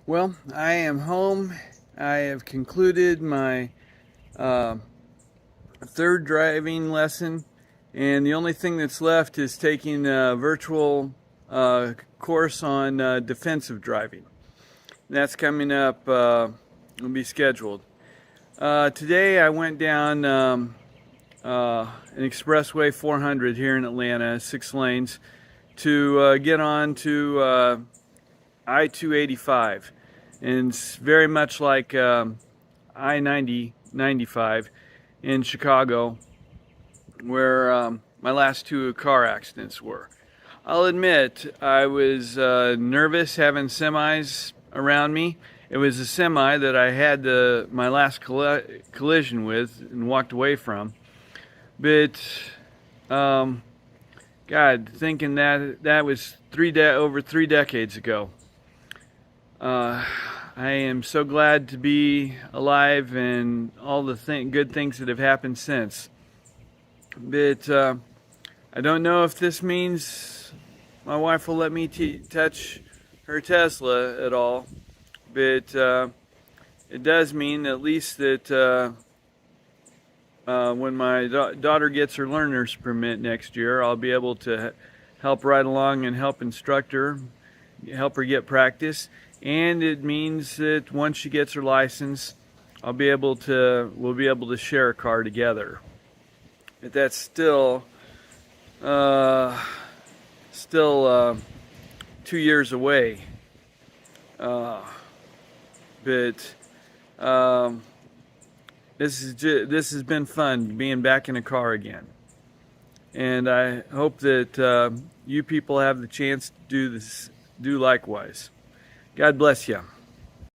Well, I am home. I have concluded my third driving lesson, and the only thing that's left is taking a virtual course on defensive driving. That's coming up, will be scheduled. Today I went down an expressway 400 here in Atlanta, 6 lanes, to get on to I-285. And it's very much like I-90, 95 in Chicago, where my last two car accidents were. I'll admit I was nervous having semis around me. It was a semi that I had my last collision with and walked away from. But God, thinking that was over 3 decades ago. I am so glad to be alive and all the good things that have happened since. But I don't know if this means my wife will let me touch her Tesla at all. But it does mean at least that when my daughter gets her learner's permit next year, I'll be able to help ride along and help instruct her, help her get practice. And it means that once she gets her license, we'll be able to share a car together. But that's still 2 years away. But this has been fun being back in a car again, and I hope that you people have the chance to do likewise. God bless you.